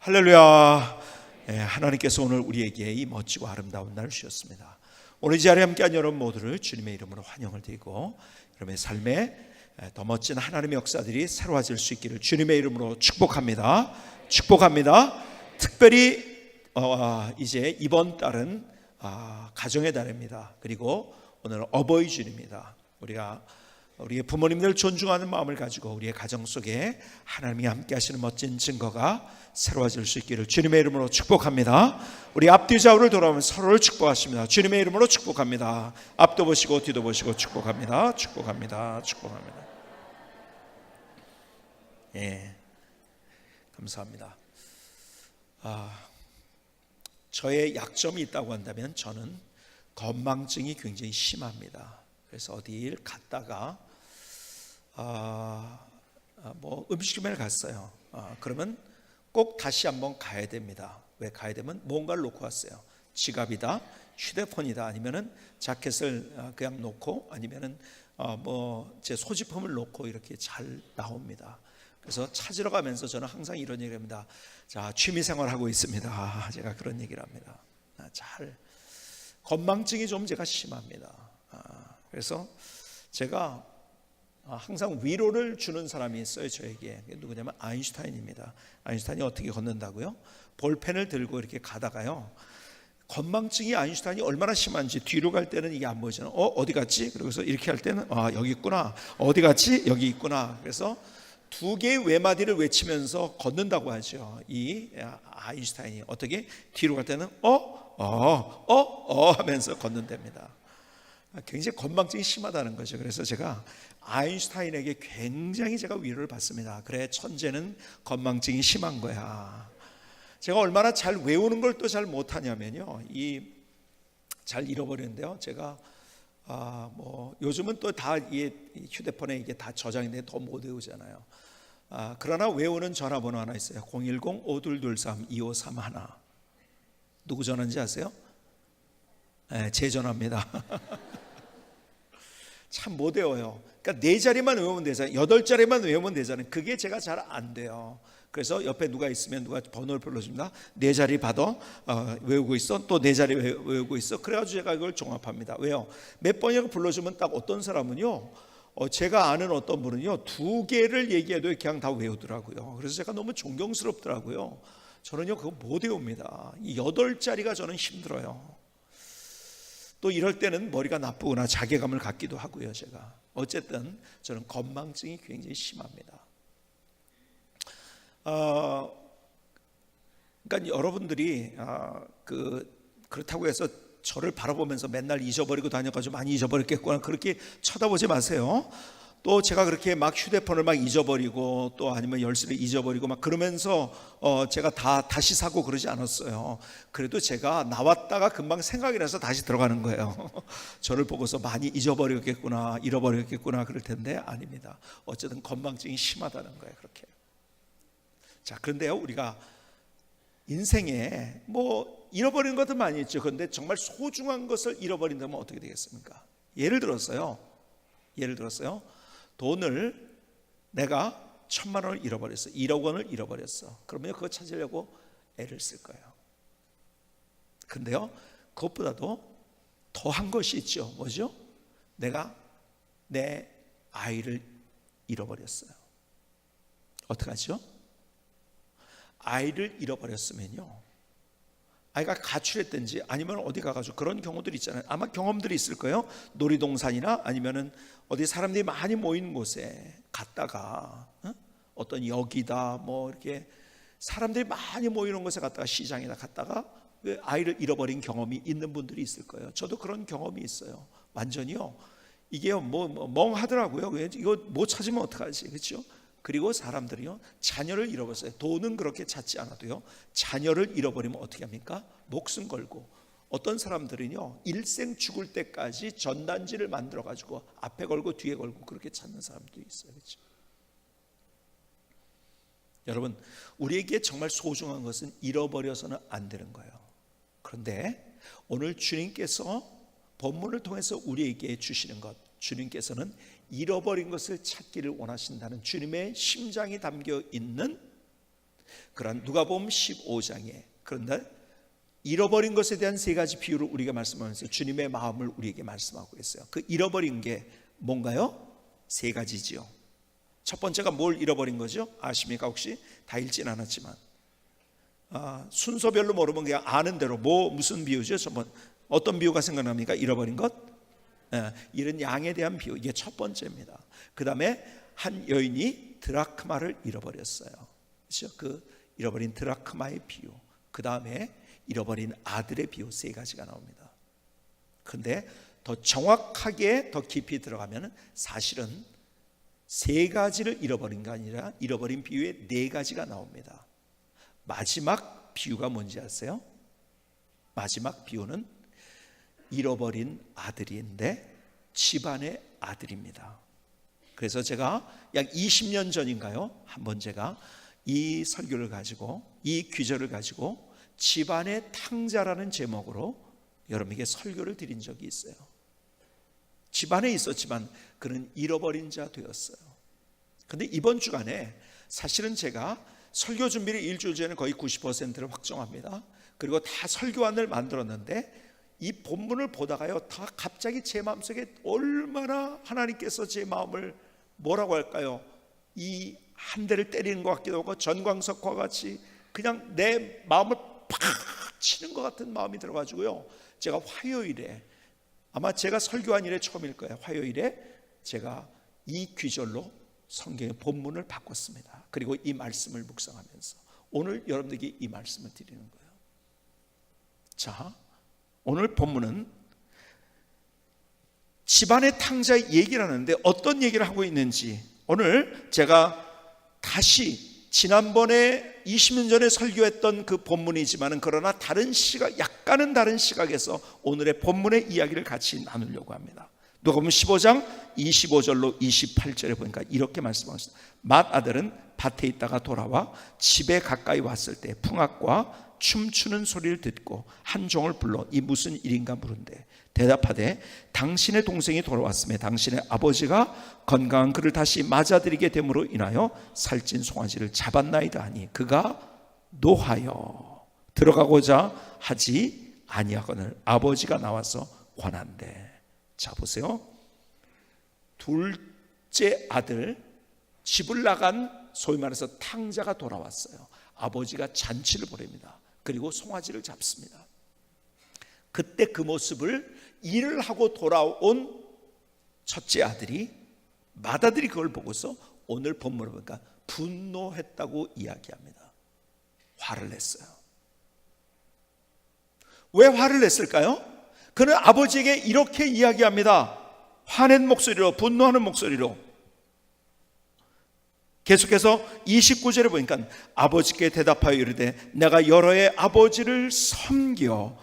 할렐루야. 하나님께서 오늘 우리에게 이 멋지고 아름다운 날을 주셨습니다. 오늘 이 자리에 함께한 여러분 모두를 주님의 이름으로 환영을 드리고 여러분의 삶에 더 멋진 하나님의 역사들이 새로워질 수 있기를 주님의 이름으로 축복합니다. 축복합니다. 특별히 이제 이번 달은 가정의 달입니다. 그리고 오늘 어버이 주일입니다. 우리의 부모님들 존중하는 마음을 가지고 우리의 가정 속에 하나님이 함께 하시는 멋진 증거가 새로워질 수 있기를 주님의 이름으로 축복합니다. 우리 앞뒤 좌우를 돌아보면 서로를 축복하십니다. 주님의 이름으로 축복합니다. 앞도 보시고 뒤도 보시고 축복합니다. 축복합니다. 축복합니다. 감사합니다. 저의 약점이 있다고 한다면 저는 건망증이 굉장히 심합니다. 그래서 어디를 갔다가 뭐 음식점에 갔어요. 그러면 꼭 다시 한번 가야 됩니다. 왜 가야 되면 뭔가를 놓고 왔어요. 지갑이다, 휴대폰이다, 아니면은 자켓을 그냥 놓고, 아니면은 뭐 제 소지품을 놓고 이렇게 잘 나옵니다. 그래서 찾으러 가면서 저는 항상 이런 얘기를 합니다. 자, 취미생활 하고 있습니다. 제가 그런 얘기를 합니다. 건망증이 좀 제가 심합니다. 그래서 제가 항상 위로를 주는 사람이 있어요. 저에게. 누구냐면 아인슈타인입니다. 아인슈타인이 어떻게 걷는다고요? 볼펜을 들고 이렇게 가다가요, 건망증이 아인슈타인이 얼마나 심한지 뒤로 갈 때는 이게 안 보이잖아요. 어디 갔지? 그래서 이렇게 할 때는 여기 있구나. 어디 갔지? 여기 있구나. 그래서 두 개의 외마디를 외치면서 걷는다고 하죠. 이 아인슈타인이 어떻게 뒤로 갈 때는 하면서 걷는답니다. 굉장히 건망증이 심하다는 거죠. 그래서 제가 아인슈타인에게 굉장히 제가 위로를 받습니다. 그래, 천재는 건망증이 심한 거야. 제가 얼마나 잘 외우는 걸 또 잘 못하냐면요, 잘 잃어버리는데요. 제가 뭐 요즘은 또 다 휴대폰에 이게 다 저장인데 더 못 외우잖아요. 그러나 외우는 전화번호 하나 있어요. 010-5223-2531. 누구 전화인지 아세요? 제 전화입니다. 참 못 외워요. 그러니까 4자리만 외우면 되잖아요. 8자리만 외우면 되잖아요. 그게 제가 잘 안 돼요. 그래서 옆에 누가 있으면 누가 번호를 불러줍니다. 4자리 받아, 외우고 있어. 또 4자리 외우고 있어. 그래가지고 제가 이걸 종합합니다. 왜요? 몇 번이라고 불러주면 딱 어떤 사람은요, 제가 아는 어떤 분은요 2개를 얘기해도 그냥 다 외우더라고요. 그래서 제가 너무 존경스럽더라고요. 저는요 그거 못 외웁니다. 이 8자리가 저는 힘들어요. 또 이럴 때는 머리가 나쁘거나 자괴감을 갖기도 하고요. 제가 어쨌든 저는 건망증이 굉장히 심합니다. 그러니까 여러분들이 그렇다고 해서 저를 바라보면서 맨날 잊어버리고 다녀가지고 많이 잊어버렸겠구나 그렇게 쳐다보지 마세요. 또 제가 그렇게 막 휴대폰을 막 잊어버리고 또 아니면 열쇠를 잊어버리고 막 그러면서 제가 다시 사고 그러지 않았어요. 그래도 제가 나왔다가 금방 생각이 나서 다시 들어가는 거예요. 저를 보고서 많이 잊어버렸겠구나, 잃어버렸겠구나 그럴 텐데 아닙니다. 어쨌든 건망증이 심하다는 거예요. 그렇게. 자, 그런데요, 우리가 인생에 뭐 잃어버리는 것도 많이 있죠. 그런데 정말 소중한 것을 잃어버린다면 어떻게 되겠습니까? 예를 들었어요. 돈을 내가 1,000만 원을 잃어버렸어. 1억 원을 잃어버렸어. 그러면 그거 찾으려고 애를 쓸 거예요. 근데요, 그것보다도 더한 것이 있죠. 뭐죠? 내가 내 아이를 잃어버렸어요. 어떡하죠? 아이를 잃어버렸으면요, 아이가 가출했든지 아니면 어디 가가지고 그런 경우들이 있잖아요. 아마 경험들이 있을 거예요. 놀이동산이나 아니면은 어디 사람들이 많이 모이는 곳에 갔다가 어떤 역이다 뭐 이렇게 사람들이 많이 모이는 곳에 갔다가 시장이나 갔다가 아이를 잃어버린 경험이 있는 분들이 있을 거예요. 저도 그런 경험이 있어요. 완전히요, 이게 뭐 멍하더라고요. 이거 못 찾으면 어떡하지, 그렇죠? 그리고 사람들이요, 자녀를 잃어버렸어요. 돈은 그렇게 찾지 않아도요, 자녀를 잃어버리면 어떻게 합니까? 목숨 걸고, 어떤 사람들은요 일생 죽을 때까지 전단지를 만들어 가지고 앞에 걸고 뒤에 걸고 그렇게 찾는 사람도 있어요. 그렇죠? 여러분, 우리에게 정말 소중한 것은 잃어버려서는 안 되는 거예요. 그런데 오늘 주님께서 본문을 통해서 우리에게 주시는 것, 주님께서는 잃어버린 것을 찾기를 원하신다는 주님의 심장이 담겨 있는 그런 누가복음 15장에 그런데 잃어버린 것에 대한 세 가지 비유를 우리가 말씀하면서 주님의 마음을 우리에게 말씀하고 있어요. 그 잃어버린 게 뭔가요? 세 가지지요. 첫 번째가 뭘 잃어버린 거죠? 아십니까? 혹시 다 읽진 않았지만 순서별로 모르면 그냥 아는 대로 무슨 비유죠? 어떤 비유가 생각납니까? 잃어버린 것? 잃은 양에 대한 비유. 이게 첫 번째입니다. 그 다음에 한 여인이 드라크마를 잃어버렸어요. 그렇죠? 그 잃어버린 드라크마의 비유. 그 다음에 잃어버린 아들의 비유. 세 가지가 나옵니다. 그런데 더 정확하게 더 깊이 들어가면 사실은 세 가지를 잃어버린 게 아니라 잃어버린 비유에 네 가지가 나옵니다. 마지막 비유가 뭔지 아세요? 마지막 비유는 잃어버린 아들인데 집안의 아들입니다. 그래서 제가 약 20년 전인가요? 한번 제가 이 설교를 가지고 이 귀절을 가지고 집안의 탕자라는 제목으로 여러분에게 설교를 드린 적이 있어요. 집안에 있었지만 그는 잃어버린 자 되었어요. 그런데 이번 주간에 사실은 제가 설교 준비를 일주일 전에 거의 90%를 확정합니다. 그리고 다 설교안을 만들었는데 이 본문을 보다가요, 다 갑자기 제 마음속에 얼마나 하나님께서 제 마음을 뭐라고 할까요? 이 한 대를 때리는 것 같기도 하고 전광석과 같이 그냥 내 마음을 팍 치는 것 같은 마음이 들어가지고요, 제가 화요일에, 아마 제가 설교한 일에 처음일 거예요, 화요일에 제가 이 귀절로 성경의 본문을 바꿨습니다. 그리고 이 말씀을 묵상하면서 오늘 여러분들에게 이 말씀을 드리는 거예요. 자, 오늘 본문은 집안의 탕자 얘기를 하는데 어떤 얘기를 하고 있는지 오늘 제가 다시 지난번에 20년 전에 설교했던 그 본문이지만 그러나 다른 시각, 약간은 다른 시각에서 오늘의 본문의 이야기를 같이 나누려고 합니다. 누가복음 15장 25절로 28절에 보니까 이렇게 말씀하셨습니다. 맏아들은 밭에 있다가 돌아와 집에 가까이 왔을 때 풍악과 춤추는 소리를 듣고 한 종을 불러 이 무슨 일인가 물은데 대답하되 당신의 동생이 돌아왔음에 당신의 아버지가 건강한 그를 다시 맞아들이게 됨으로 인하여 살찐 송아지를 잡았나이다 하니 그가 노하여 들어가고자 하지 아니하거늘 아버지가 나와서 권한대. 자, 보세요. 둘째 아들, 집을 나간 소위 말해서 탕자가 돌아왔어요. 아버지가 잔치를 벌입니다. 그리고 송아지를 잡습니다. 그때 그 모습을 일을 하고 돌아온 첫째 아들이, 맏아들이 그걸 보고서 오늘 본문을 보니까 분노했다고 이야기합니다. 화를 냈어요. 왜 화를 냈을까요? 그는 아버지에게 이렇게 이야기합니다. 화낸 목소리로, 분노하는 목소리로. 계속해서 29절에 보니까 아버지께 대답하여 이르되 내가 여러 해 아버지를 섬겨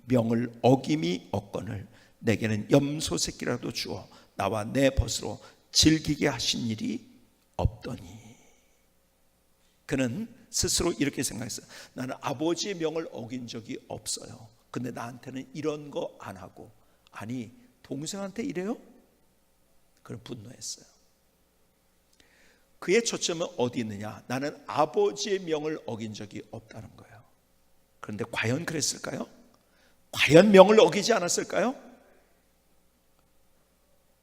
명을 어김이 없거늘 내게는 염소 새끼라도 주어 나와 내 벗으로 즐기게 하신 일이 없더니. 그는 스스로 이렇게 생각했어요. 나는 아버지의 명을 어긴 적이 없어요. 근데 나한테는 이런 거 안 하고, 아니 동생한테 이래요? 그걸 분노했어요. 그의 초점은 어디 있느냐? 나는 아버지의 명을 어긴 적이 없다는 거예요. 그런데 과연 그랬을까요? 과연 명을 어기지 않았을까요?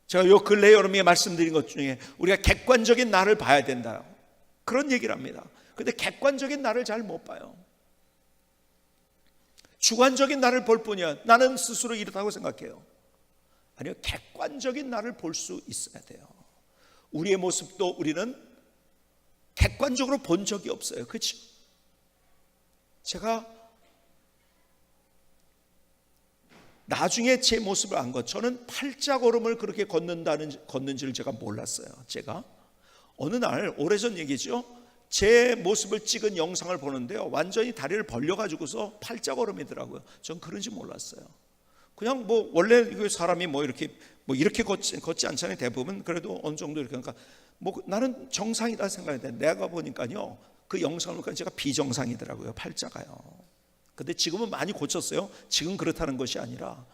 제가 요 근래에 여러분에게 말씀드린 것 중에 우리가 객관적인 나를 봐야 된다, 그런 얘기를 합니다. 그런데 객관적인 나를 잘 못 봐요. 주관적인 나를 볼 뿐이야. 나는 스스로 이렇다고 생각해요. 아니요, 객관적인 나를 볼 수 있어야 돼요. 우리의 모습도 우리는 객관적으로 본 적이 없어요. 그렇죠? 제가 나중에 제 모습을 안 것, 저는 팔자걸음을 그렇게 걷는지를 제가 몰랐어요. 제가 어느 날, 오래전 얘기죠, 제 모습을 찍은 영상을 보는데요, 완전히 다리를 벌려가지고서 팔자걸음이더라고요. 전 그런지 몰랐어요. 그냥 뭐 원래 사람이 이렇게 걷지 않잖아요. 대부분 그래도 어느 정도 이렇게, 그러니까 뭐 나는 정상이다 생각했는데 내가 보니까요, 그 영상을 보니까 제가 비정상이더라고요, 팔자가요. 근데 지금은 많이 고쳤어요. 지금 그렇다는 것이 아니라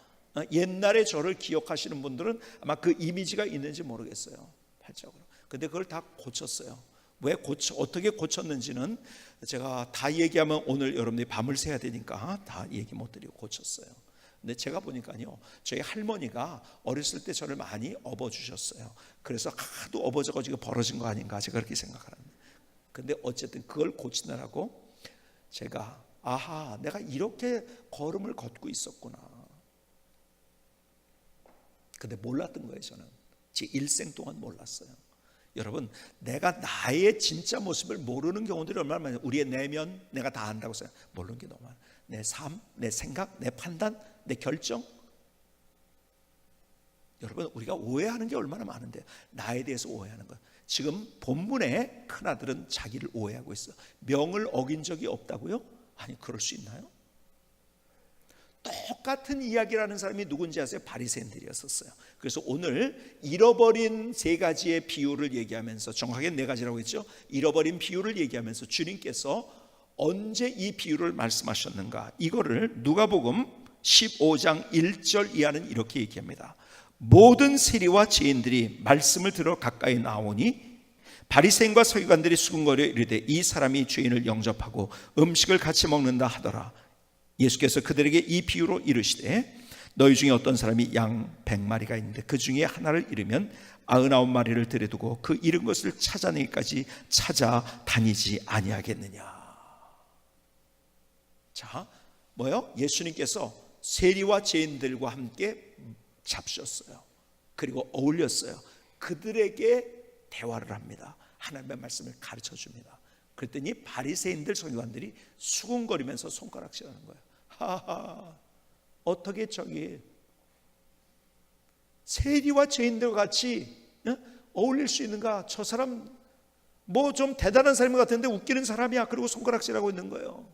옛날에 저를 기억하시는 분들은 아마 그 이미지가 있는지 모르겠어요, 팔자걸음. 근데 그걸 다 고쳤어요. 어떻게 고쳤는지는 제가 다 얘기하면 오늘 여러분들이 밤을 새야 되니까 다 얘기 못 드리고 고쳤어요. 근데 제가 보니까요, 저희 할머니가 어렸을 때 저를 많이 업어주셨어요. 그래서 하도 업어져가지고 벌어진 거 아닌가 제가 그렇게 생각합니다. 근데 어쨌든 그걸 고치느라고 제가 내가 이렇게 걸음을 걷고 있었구나. 근데 몰랐던 거예요. 저는 제 일생 동안 몰랐어요. 여러분, 내가 나의 진짜 모습을 모르는 경우들이 얼마나 많아요. 우리의 내면 내가 다 안다고 생각, 모르는 게 너무 많아요. 내 삶, 내 생각, 내 판단, 내 결정. 여러분, 우리가 오해하는 게 얼마나 많은데, 나에 대해서 오해하는 거예요. 지금 본문의 큰아들은 자기를 오해하고 있어요. 명을 어긴 적이 없다고요? 아니, 그럴 수 있나요? 똑같은 이야기를 하는 사람이 누군지 아세요? 바리새인들이었어요. 그래서 오늘 잃어버린 세 가지의 비유를 얘기하면서, 정확하게 네 가지라고 했죠. 잃어버린 비유를 얘기하면서 주님께서 언제 이 비유를 말씀하셨는가, 이거를 누가복음 15장 1절 이하는 이렇게 얘기합니다. 모든 세리와 죄인들이 말씀을 들어 가까이 나오니 바리새인과 서기관들이 수군거려 이르되 이 사람이 죄인을 영접하고 음식을 같이 먹는다 하더라. 예수께서 그들에게 이 비유로 이르시되 너희 중에 어떤 사람이 양 100마리가 있는데 그 중에 하나를 잃으면 99마리를 들여두고 그 잃은 것을 찾아내기까지 찾아다니지 아니하겠느냐. 자, 뭐요? 예수님께서 세리와 죄인들과 함께 잡수셨어요. 그리고 어울렸어요. 그들에게 대화를 합니다. 하나님의 말씀을 가르쳐 줍니다. 그랬더니 바리새인들, 서기관들이 수군거리면서 손가락질하는 거예요. 하하, 어떻게 저기 세리와 죄인들과 같이 어울릴 수 있는가? 저 사람 뭐 좀 대단한 사람 같은데 웃기는 사람이야. 그리고 손가락질하고 있는 거예요.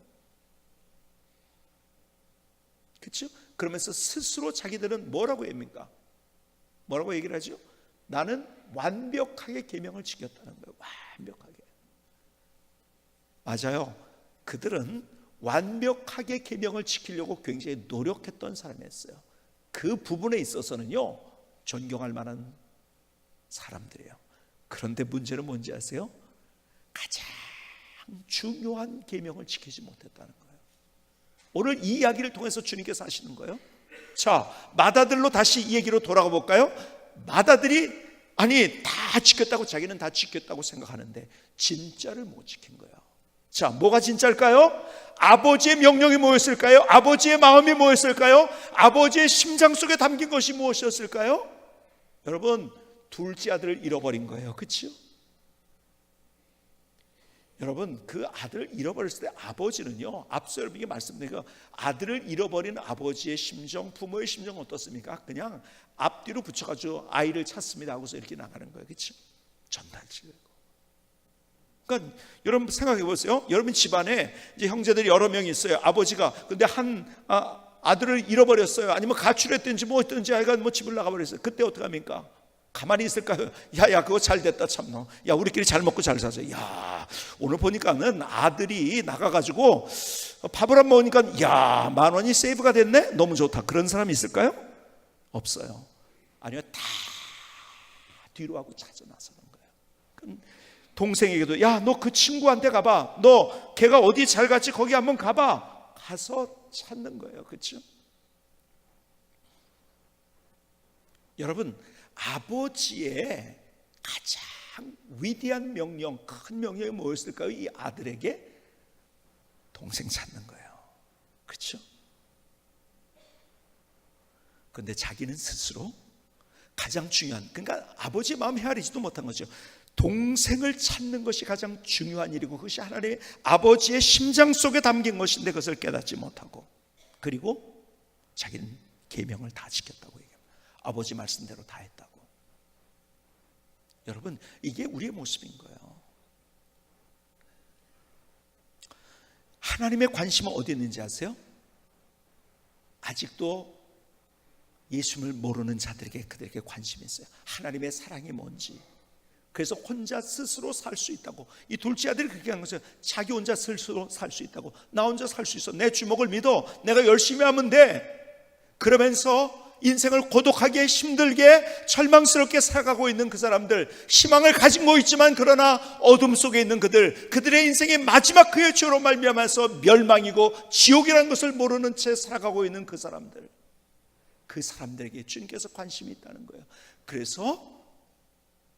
그렇죠? 그러면서 스스로 자기들은 뭐라고 합니까? 뭐라고 얘기를 하죠? 나는 완벽하게 계명을 지켰다는 거예요. 완벽하게. 맞아요. 그들은 완벽하게 계명을 지키려고 굉장히 노력했던 사람이었어요. 그 부분에 있어서는요, 존경할 만한 사람들이에요. 그런데 문제는 뭔지 아세요? 가장 중요한 계명을 지키지 못했다는 거예요. 오늘 이 이야기를 통해서 주님께서 하시는 거예요. 자, 마다들로 다시 이 얘기로 돌아가 볼까요? 마다들이 다 지켰다고, 자기는 다 지켰다고 생각하는데 진짜를 못 지킨 거예요. 자, 뭐가 진짜일까요? 아버지의 명령이 뭐였을까요? 아버지의 마음이 뭐였을까요? 아버지의 심장 속에 담긴 것이 무엇이었을까요? 여러분, 둘째 아들을 잃어버린 거예요. 그렇죠? 여러분, 그 아들을 잃어버렸을 때 아버지는요, 앞서 여러분에게 말씀드린 거, 아들을 잃어버린 아버지의 심정, 부모의 심정은 어떻습니까? 그냥 앞뒤로 붙여가지고 아이를 찾습니다 하고서 이렇게 나가는 거예요. 그렇죠? 전달치고. 그러니까 여러분 생각해 보세요. 여러분 집안에 이제 형제들이 여러 명이 있어요. 아버지가 근데 아들을 잃어버렸어요. 아니면 가출했든지 뭐 했든지 아이가 뭐 집을 나가버렸어요. 그때 어떡합니까? 가만히 있을까요? 야 그거 잘 됐다 참. 야 우리끼리 잘 먹고 잘 사자. 야 오늘 보니까는 아들이 나가가지고 밥을 안 먹으니까 야 10,000원이 세이브가 됐네. 너무 좋다. 그런 사람이 있을까요? 없어요. 아니면 다 뒤로 하고 찾아 나서는 거예요. 동생에게도 야 너 그 친구한테 가봐. 너 걔가 어디 잘 갔지 거기 한번 가봐. 가서 찾는 거예요. 그렇죠? 여러분 아버지의 가장 위대한 명령, 큰 명령이 뭐였을까요? 이 아들에게 동생 찾는 거예요. 그렇죠? 그런데 자기는 스스로 가장 중요한, 그러니까 아버지의 마음 헤아리지도 못한 거죠. 동생을 찾는 것이 가장 중요한 일이고 그것이 하나님의 아버지의 심장 속에 담긴 것인데 그것을 깨닫지 못하고, 그리고 자기는 계명을 다 지켰다고 얘기합니다. 아버지 말씀대로 다 했다고. 여러분 이게 우리의 모습인 거예요. 하나님의 관심은 어디 있는지 아세요? 아직도 예수님을 모르는 자들에게 그들에게 관심이 있어요. 하나님의 사랑이 뭔지. 그래서 혼자 스스로 살 수 있다고. 이 둘째 아들이 그렇게 한 거죠. 자기 혼자 스스로 살 수 있다고. 나 혼자 살 수 있어. 내 주먹을 믿어. 내가 열심히 하면 돼. 그러면서 인생을 고독하게 힘들게 절망스럽게 살아가고 있는 그 사람들, 희망을 가지고 있지만 그러나 어둠 속에 있는 그들의 인생의 마지막 그의 죄로 말미암아서 멸망이고 지옥이라는 것을 모르는 채 살아가고 있는 그 사람들, 그 사람들에게 주님께서 관심이 있다는 거예요. 그래서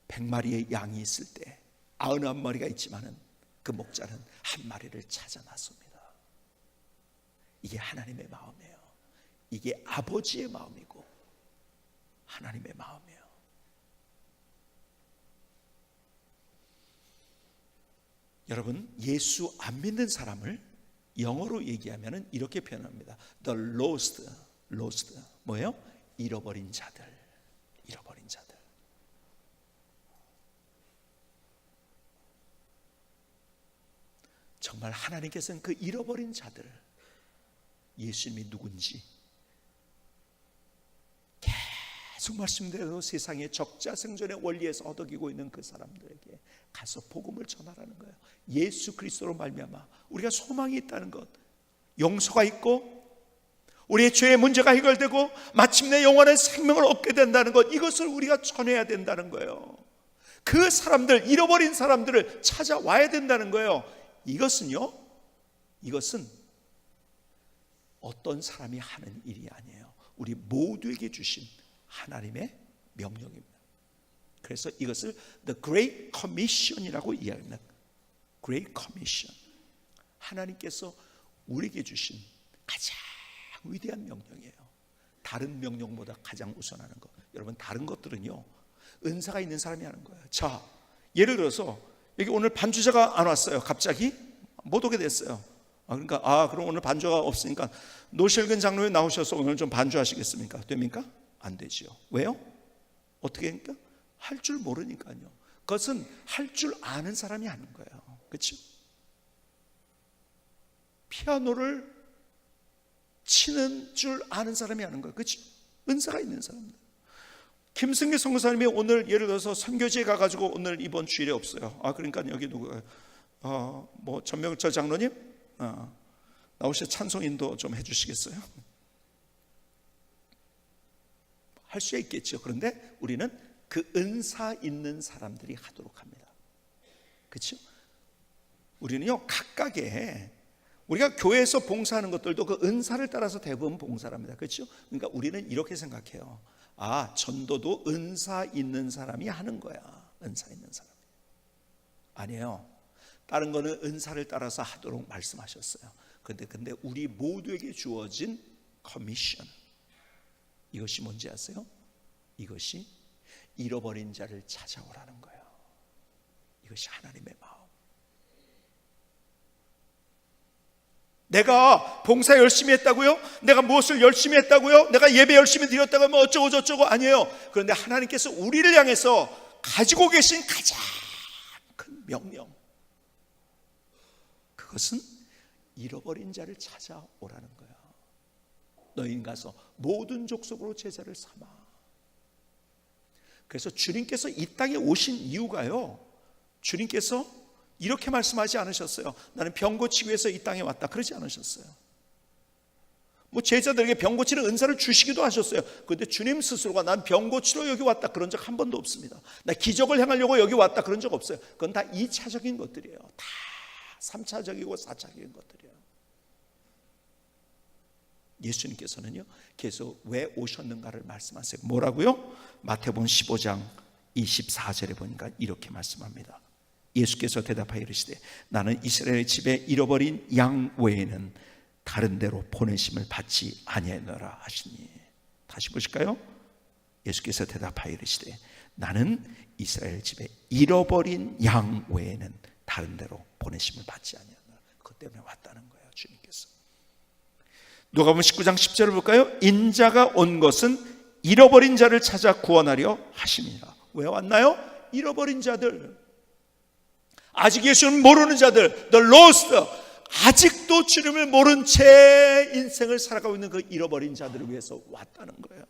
100마리의 양이 있을 때 99마리가 있지만은 그 목자는 한 마리를 찾아 나섭니다. 이게 하나님의 마음이에요. 이게 아버지의 마음이고 하나님의 마음이에요. 여러분, 예수 안 믿는 사람을 영어로 얘기하면 이렇게 표현합니다. The lost 뭐예요? 잃어버린 자들. 잃어버린 자들. 정말 하나님께서는 그 잃어버린 자들, 예수님이 누군지 계속 말씀대로 세상의 적자생존의 원리에서 허덕이고 있는 그 사람들에게 가서 복음을 전하라는 거예요. 예수 그리스도로 말미암아 우리가 소망이 있다는 것, 용서가 있고 우리의 죄의 문제가 해결되고 마침내 영원한 생명을 얻게 된다는 것, 이것을 우리가 전해야 된다는 거예요. 그 사람들, 잃어버린 사람들을 찾아와야 된다는 거예요. 이것은 어떤 사람이 하는 일이 아니에요. 우리 모두에게 주신 하나님의 명령입니다. 그래서 이것을 The Great Commission이라고 이야기합니다. Great Commission. 하나님께서 우리에게 주신 가장 위대한 명령이에요. 다른 명령보다 가장 우선하는 것. 여러분, 다른 것들은요, 은사가 있는 사람이 하는 거예요. 자, 예를 들어서 여기 오늘 반주자가 안 왔어요. 갑자기 못 오게 됐어요. 그러니까 그럼 오늘 반주가 없으니까 노실근 장로님 나오셔서 오늘 좀 반주하시겠습니까? 됩니까? 안 되지요. 왜요? 어떻게 합니까? 할 줄 모르니까요. 그것은 할 줄 아는 사람이 하는 거예요. 그렇죠? 피아노를 치는 줄 아는 사람이 하는 거예요. 그렇죠? 은사가 있는 사람들. 김승기 선교사님이 오늘 예를 들어서 선교지에 가가지고 오늘 이번 주일에 없어요. 그러니까 여기 누구예요? 뭐 전명철 장로님 나오셔서 찬송 인도 좀 해주시겠어요? 할 수 있겠죠. 그런데 우리는 그 은사 있는 사람들이 하도록 합니다. 그렇죠? 우리는요, 각각의 우리가 교회에서 봉사하는 것들도 그 은사를 따라서 대부분 봉사를 합니다. 그렇죠? 그러니까 우리는 이렇게 생각해요. 전도도 은사 있는 사람이 하는 거야. 은사 있는 사람. 아니에요. 다른 거는 은사를 따라서 하도록 말씀하셨어요. 근데 우리 모두에게 주어진 커미션, 이것이 뭔지 아세요? 이것이 잃어버린 자를 찾아오라는 거예요. 이것이 하나님의 마음. 내가 봉사 열심히 했다고요? 내가 무엇을 열심히 했다고요? 내가 예배 열심히 드렸다고 뭐 어쩌고 저쩌고 아니에요. 그런데 하나님께서 우리를 향해서 가지고 계신 가장 큰 명령, 그것은 잃어버린 자를 찾아오라는 거예요. 너희는 가서 모든 족속으로 제자를 삼아. 그래서 주님께서 이 땅에 오신 이유가요, 주님께서 이렇게 말씀하지 않으셨어요. 나는 병 고치기 위해서 이 땅에 왔다, 그러지 않으셨어요. 뭐 제자들에게 병 고치는 은사를 주시기도 하셨어요. 그런데 주님 스스로가 난 병 고치러 여기 왔다 그런 적 한 번도 없습니다. 나 기적을 행하려고 여기 왔다 그런 적 없어요. 그건 다 2차적인 것들이에요. 다 3차적이고 4차적인 것들이에요. 예수님께서는요, 계속 왜 오셨는가를 말씀하세요. 뭐라고요? 마태복음 15장 24절에 보니까 이렇게 말씀합니다. 예수께서 대답하여 이르시되 나는 이스라엘 집에 잃어버린 양 외에는 다른 데로 보내심을 받지 아니하노라 하시니. 다시 보실까요? 예수께서 대답하여 이르시되 나는 이스라엘 집에 잃어버린 양 외에는 다른 데로 보내심을 받지 아니하노라. 그것 때문에 왔다는 거예요, 주님께서. 누가복음 19장 10절을 볼까요? 인자가 온 것은 잃어버린 자를 찾아 구원하려 하심이라. 왜 왔나요? 잃어버린 자들, 아직 예수를 모르는 자들, the lost, 아직도 주님을 모른 채 인생을 살아가고 있는 그 잃어버린 자들을 위해서 왔다는 거예요.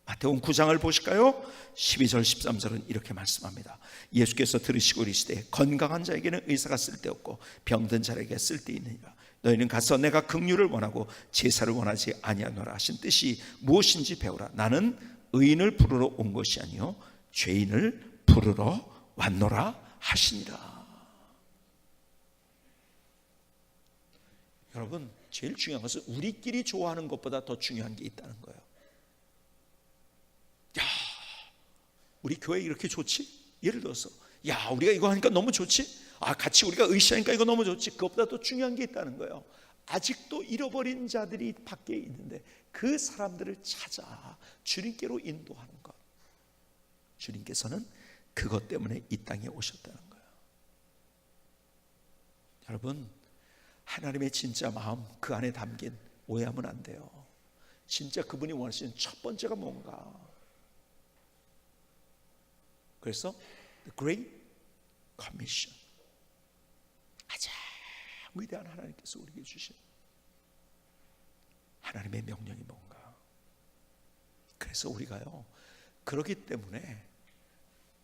마태복음 9장을 보실까요? 12절 13절은 이렇게 말씀합니다. 예수께서 들으시고 이르시되 건강한 자에게는 의사가 쓸데없고 병든 자에게 쓸데있느니라. 너희는 가서 내가 긍휼을 원하고 제사를 원하지 아니하노라 하신 뜻이 무엇인지 배우라. 나는 의인을 부르러 온 것이 아니요 죄인을 부르러 왔노라 하시니라. 여러분, 제일 중요한 것은 우리끼리 좋아하는 것보다 더 중요한 게 있다는 거예요. 야, 우리 교회 이렇게 좋지? 예를 들어서 야, 우리가 이거 하니까 너무 좋지? 같이 우리가 의시하니까 이거 너무 좋지? 그것보다 더 중요한 게 있다는 거예요. 아직도 잃어버린 자들이 밖에 있는데 그 사람들을 찾아 주님께로 인도하는 것. 주님께서는 그것 때문에 이 땅에 오셨다는 거예요. 여러분, 하나님의 진짜 마음 그 안에 담긴, 오해하면 안 돼요. 진짜 그분이 원하시는 첫 번째가 뭔가. 그래서 The Great Commission, 가장 위대한 하나님께서 우리에게 주신 하나님의 명령이 뭔가. 그래서 우리가요, 그렇기 때문에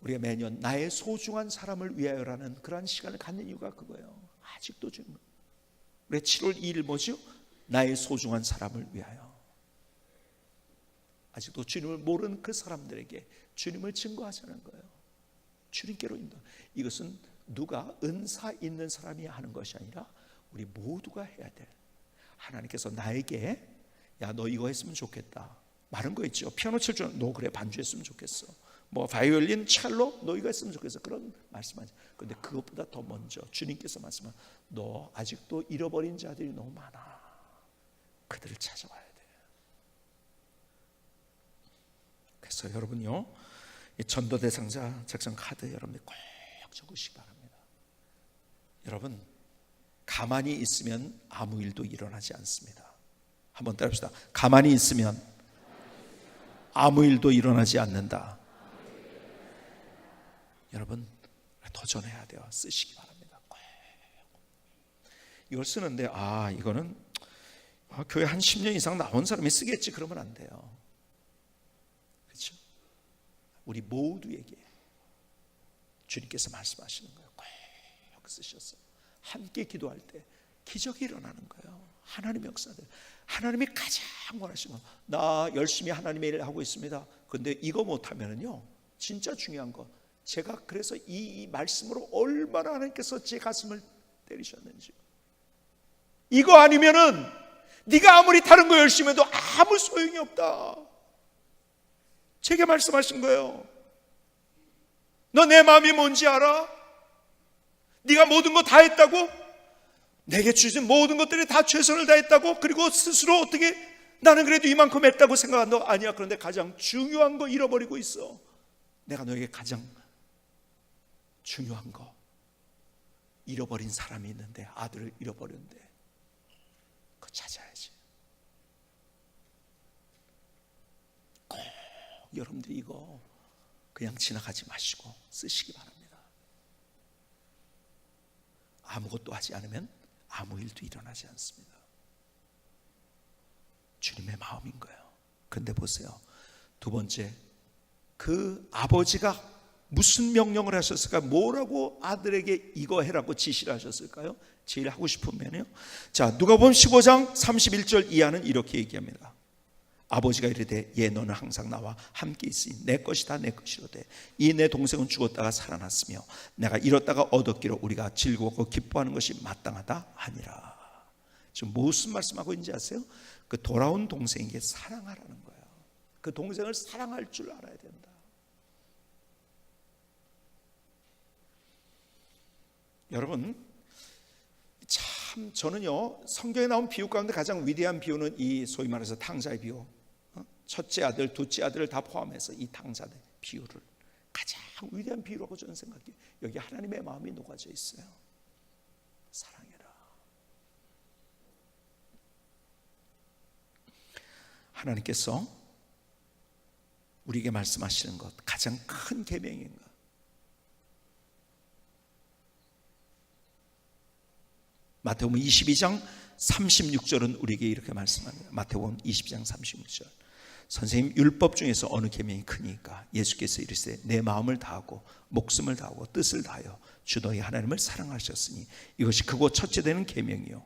우리가 매년 나의 소중한 사람을 위하여라는 그러한 시간을 갖는 이유가 그거예요. 아직도 지금 우리 7월 2일 뭐죠? 나의 소중한 사람을 위하여. 아직도 주님을 모르는 그 사람들에게 주님을 증거하자는 거예요. 주님께로 인도. 이것은 누가 은사 있는 사람이 하는 것이 아니라 우리 모두가 해야 돼. 하나님께서 나에게 야, 너 이거 했으면 좋겠다 말한 거 있죠. 피아노 칠 줄 너 그래 반주했으면 좋겠어. 뭐 바이올린, 첼로 너 이거 했으면 좋겠어. 그런 말씀하지. 그런데 그것보다 더 먼저 주님께서 말씀한 너 아직도 잃어버린 자들이 너무 많아. 그들을 찾아와야 돼. 그래서 여러분요, 이 전도 대상자 작성 카드 여러분들 꼭 적으시기 바랍니다. 여러분, 가만히 있으면 아무 일도 일어나지 않습니다. 한번 따라합시다. 가만히 있으면 아무 일도 일어나지 않는다. 여러분, 도전해야 돼요. 쓰시기 바랍니다. 꼭. 이걸 쓰는데 이거는 교회 한 10년 이상 나온 사람이 쓰겠지 그러면 안 돼요. 그렇죠? 우리 모두에게 주님께서 말씀하시는 거예요. 꼭 쓰셔서 함께 기도할 때 기적이 일어나는 거예요. 하나님의 역사들. 하나님이 가장 원하시는 거. 나 열심히 하나님의 일을 하고 있습니다. 그런데 이거 못하면은요, 진짜 중요한 거. 제가 그래서 이 말씀으로 얼마나 하나님께서 제 가슴을 때리셨는지. 이거 아니면은 네가 아무리 다른 거 열심히 해도 아무 소용이 없다. 제게 말씀하신 거예요. 너 내 마음이 뭔지 알아? 네가 모든 거 다 했다고? 내게 주신 모든 것들이 다 최선을 다했다고? 그리고 스스로 어떻게 나는 그래도 이만큼 했다고 생각한다? 너 아니야. 그런데 가장 중요한 거 잃어버리고 있어. 내가 너에게 가장 중요한 거 잃어버린 사람이 있는데, 아들을 잃어버렸는데 그거 찾아야지. 꼭 여러분들이 이거 그냥 지나가지 마시고 쓰시기 바랍니다. 아무것도 하지 않으면 아무 일도 일어나지 않습니다. 주님의 마음인 거예요. 그런데 보세요, 두 번째, 그 아버지가 무슨 명령을 하셨을까요? 뭐라고 아들에게 이거 해라고 지시를 하셨을까요? 제일 하고 싶은 면이요. 자, 누가복음 15장 31절 이하는 이렇게 얘기합니다. 아버지가 이르되 예, 너는 항상 나와 함께 있으니 내 것이다 내 것이로되 이 내 동생은 죽었다가 살아났으며 내가 잃었다가 얻었기로 우리가 즐거웠고 기뻐하는 것이 마땅하다 하니라. 지금 무슨 말씀하고 있는지 아세요? 그 돌아온 동생에게 사랑하라는 거예요. 그 동생을 사랑할 줄 알아야 된다. 여러분, 참 저는요, 성경에 나온 비유 가운데 가장 위대한 비유는 이 소위 말해서 탕자의 비유. 첫째 아들, 둘째 아들을 다 포함해서 이 탕자의 비유를 가장 위대한 비유라고 저는 생각해요. 여기 하나님의 마음이 녹아져 있어요. 사랑해라. 하나님께서 우리에게 말씀하시는 것, 가장 큰 계명인 것. 마태복음 22장 36절은 우리에게 이렇게 말씀합니다. 마태복음 22장 36절. 선생님, 율법 중에서 어느 계명이 크니까? 예수께서 이르시되 내 마음을 다하고 목숨을 다하고 뜻을 다하여 주 너희 하나님을 사랑하셨으니 이것이 크고 첫째 되는 계명이요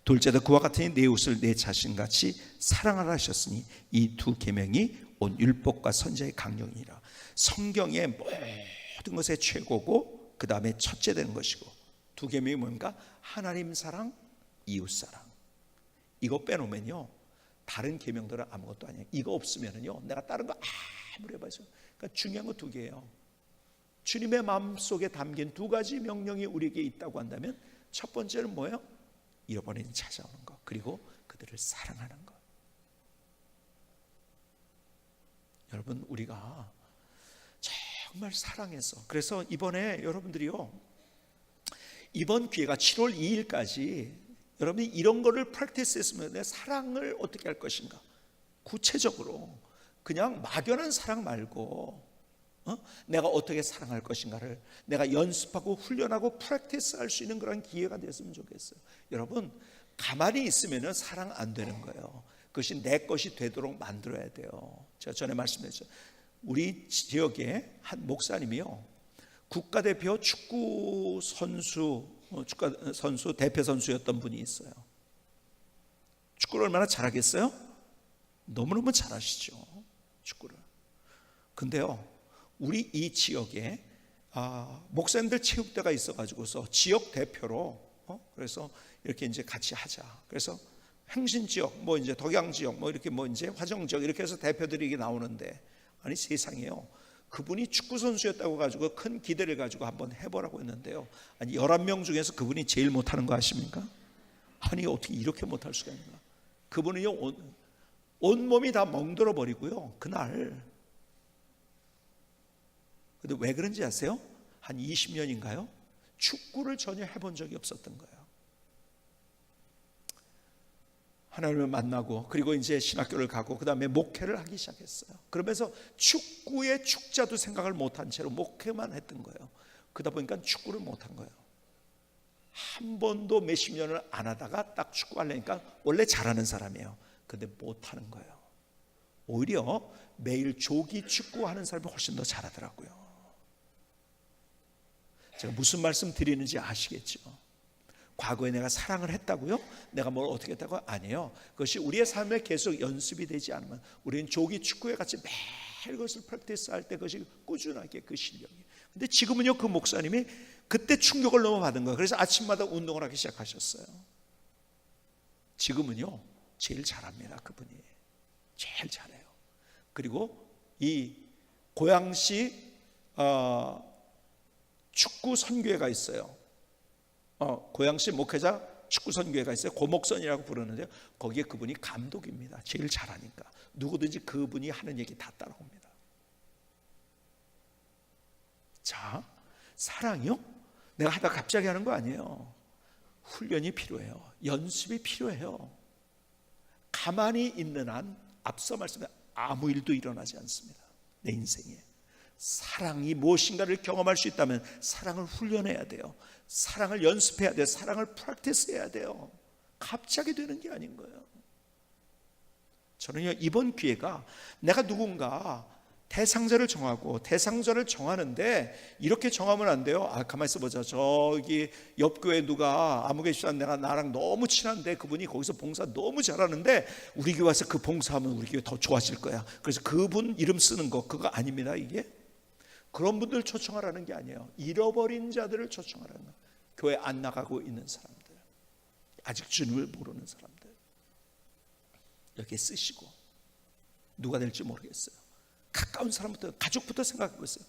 둘째도 그와 같으니 내 이웃을 내 자신같이 사랑하라 하셨으니 이 두 계명이 온 율법과 선지자의 강령이라. 성경의 모든 것의 최고고 그 다음에 첫째 되는 것이고, 두 계명이 뭔가? 하나님 사랑, 이웃 사랑. 이거 빼놓으면요 다른 계명들은 아무것도 아니에요. 이거 없으면요 내가 다른 거 아무리 해봐서. 그러니까 중요한 거 두 개예요. 주님의 마음속에 담긴 두 가지 명령이 우리에게 있다고 한다면, 첫 번째는 뭐예요? 잃어버린 찾아오는 것, 그리고 그들을 사랑하는 것. 여러분, 우리가 정말 사랑해서, 그래서 이번에 여러분들이요 이번 기회가 7월 2일까지 여러분이 이런 거를 프랙티스 했으면, 내 사랑을 어떻게 할 것인가, 구체적으로 그냥 막연한 사랑 말고 내가 어떻게 사랑할 것인가를 내가 연습하고 훈련하고 프랙티스 할 수 있는 그런 기회가 됐으면 좋겠어요. 여러분, 가만히 있으면 사랑 안 되는 거예요. 그것이 내 것이 되도록 만들어야 돼요. 제가 전에 말씀드렸죠. 우리 지역에 한 목사님이요 국가대표 축구 선수 대표 선수였던 분이 있어요. 축구를 얼마나 잘하겠어요? 너무너무 잘하시죠, 축구를. 근데요 우리 이 지역에 목사님들 체육대가 있어가지고서 지역 대표로 그래서 이렇게 이제 같이 하자. 그래서 행신 지역, 뭐 이제 덕양 지역, 뭐 이렇게 뭐 이제 화정 지역 이렇게 해서 대표들이 이게 나오는데, 아니 세상에요. 그분이 축구 선수였다고 가지고 큰 기대를 가지고 한번 해보라고 했는데요. 아니 11명 중에서 그분이 제일 못하는 거 아십니까? 아니 어떻게 이렇게 못할 수가 있는가? 그분은요 온 몸이 다 멍들어 버리고요. 그날. 근데 왜 그런지 아세요? 한 20년인가요? 축구를 전혀 해본 적이 없었던 거예요. 하나님을 만나고, 그리고 이제 신학교를 가고, 그 다음에 목회를 하기 시작했어요. 그러면서 축구의 축자도 생각을 못한 채로 목회만 했던 거예요. 그러다 보니까 축구를 못한 거예요. 한 번도 몇십 년을 안 하다가 딱 축구 하려니까 원래 잘하는 사람이에요. 근데 못하는 거예요. 오히려 매일 조기 축구 하는 사람이 훨씬 더 잘하더라고요. 제가 무슨 말씀 드리는지 아시겠죠? 과거에 내가 사랑을 했다고요? 내가 뭘 어떻게 했다고? 아니에요. 그것이 우리의 삶에 계속 연습이 되지 않으면, 우리는 조기 축구에 같이 매일 그것을 프랙티스 할 때 그것이 꾸준하게 그 실력이. 근데 지금은요 그 목사님이 그때 충격을 너무 받은 거예요. 그래서 아침마다 운동을 하기 시작하셨어요. 지금은요 제일 잘합니다. 그분이 제일 잘해요. 그리고 이 고양시 축구 선교회가 있어요. 고양시 목회자 축구 선교회가 있어요. 고목선이라고 부르는데요. 거기에 그분이 감독입니다. 제일 잘하니까 누구든지 그분이 하는 얘기 다 따라옵니다. 자, 사랑이요? 내가 하다 갑자기 하는 거 아니에요. 훈련이 필요해요. 연습이 필요해요. 가만히 있는 한, 앞서 말씀드린 아무 일도 일어나지 않습니다. 내 인생에. 사랑이 무엇인가를 경험할 수 있다면 사랑을 훈련해야 돼요. 사랑을 연습해야 돼요. 사랑을 프랙티스 해야 돼요. 갑자기 되는 게 아닌 거예요. 저는요 이번 기회가 내가 누군가 대상자를 정하고, 대상자를 정하는데 이렇게 정하면 안 돼요. 가만히 있어보자. 저기 옆 교회 누가 아무개 집사님 내가 나랑 너무 친한데 그분이 거기서 봉사 너무 잘하는데 우리 교회 와서 그 봉사하면 우리 교회 더 좋아질 거야. 그래서 그분 이름 쓰는 거, 그거 아닙니다. 이게 그런 분들 초청하라는 게 아니에요. 잃어버린 자들을 초청하라는 거예요. 교회 안 나가고 있는 사람들, 아직 주님을 모르는 사람들 여기에 쓰시고, 누가 될지 모르겠어요. 가까운 사람부터, 가족부터 생각하고 있어요.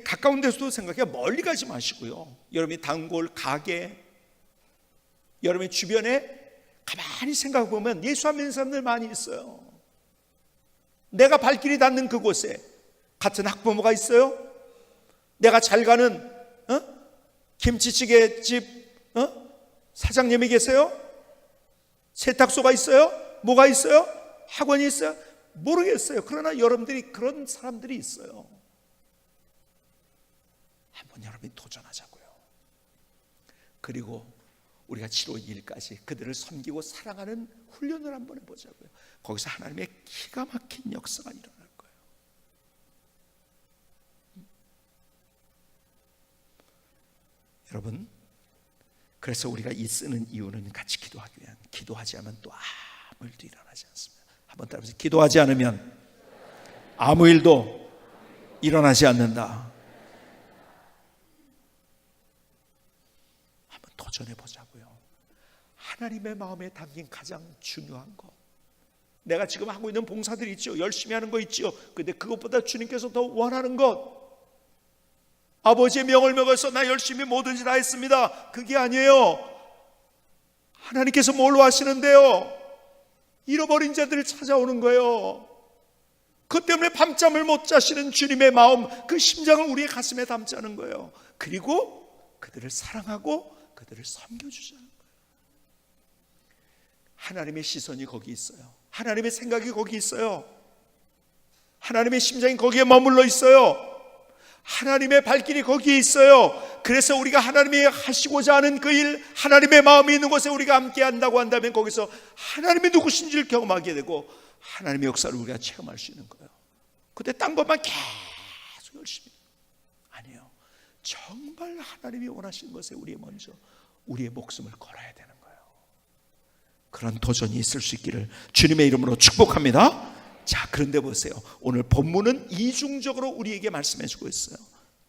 가까운 데서도 생각해요. 멀리 가지 마시고요. 여러분이 단골 가게, 여러분의 주변에 가만히 생각해 보면 예수 안 믿는 사람들 많이 있어요. 내가 발길이 닿는 그곳에 같은 학부모가 있어요. 내가 잘 가는 김치찌개 집 사장님이 계세요? 세탁소가 있어요? 뭐가 있어요? 학원이 있어요? 모르겠어요. 그러나 여러분들이 그런 사람들이 있어요. 한번 여러분이 도전하자고요. 그리고 우리가 7월 2일까지 그들을 섬기고 사랑하는 훈련을 한번 해보자고요. 거기서 하나님의 기가 막힌 역사가 일어날 거예요. 여러분, 그래서 우리가 이 쓰는 이유는 같이 기도하기 위한, 기도하지 않으면 또 아무 일도 일어나지 않습니다. 한번 따라해보세요. 기도하지 않으면 아무 일도 일어나지 않는다. 한번 도전해 보자고요. 하나님의 마음에 담긴 가장 중요한 것, 내가 지금 하고 있는 봉사들이 있죠. 열심히 하는 거 있죠. 근데 그것보다 주님께서 더 원하는 것, 아버지의 명을 먹어서 나 열심히 뭐든지 다 했습니다, 그게 아니에요. 하나님께서 뭘로 하시는데요? 잃어버린 자들을 찾아오는 거예요. 그 때문에 밤잠을 못 자시는 주님의 마음, 그 심장을 우리의 가슴에 담자는 거예요. 그리고 그들을 사랑하고 그들을 섬겨주자는 거예요. 하나님의 시선이 거기 있어요. 하나님의 생각이 거기 있어요. 하나님의 심장이 거기에 머물러 있어요. 하나님의 발길이 거기에 있어요. 그래서 우리가 하나님이 하시고자 하는 그 일, 하나님의 마음이 있는 곳에 우리가 함께 한다고 한다면 거기서 하나님이 누구신지를 경험하게 되고 하나님의 역사를 우리가 체험할 수 있는 거예요. 근데 딴 것만 계속 열심히, 아니에요. 정말 하나님이 원하시는 것에 우리 먼저 우리의 목숨을 걸어야 되는 거예요. 그런 도전이 있을 수 있기를 주님의 이름으로 축복합니다. 자, 그런데 보세요. 오늘 본문은 이중적으로 우리에게 말씀해 주고 있어요.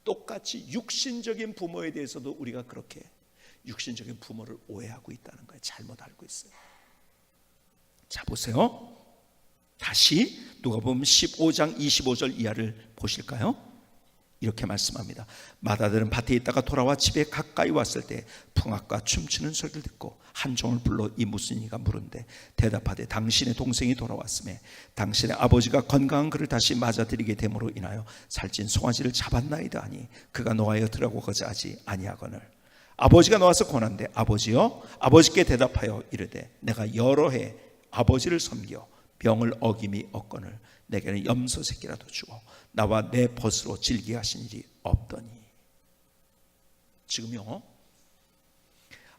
똑같이 육신적인 부모에 대해서도 우리가 그렇게 육신적인 부모를 오해하고 있다는 거예요. 잘못 알고 있어요. 자, 보세요. 다시 누가복음 15장 25절 이하를 보실까요? 이렇게 말씀합니다. 마다들은 밭에 있다가 돌아와 집에 가까이 왔을 때 풍악과 춤추는 소리를 듣고 한 종을 불러 이 무슨 이가 물은데 대답하되 당신의 동생이 돌아왔음에 당신의 아버지가 건강한 그를 다시 맞아들이게 됨으로 인하여 살찐 송아지를 잡았나이다 하니 그가 노하여 들어가고 거자하지 아니하거늘 아버지가 나와서 권한대 아버지여, 아버지께 대답하여 이르되 내가 여러 해 아버지를 섬겨 병을 어김이 없거늘 내게는 염소 새끼라도 주고 나와 내 벗으로 질게 하신 일이 없더니. 지금요,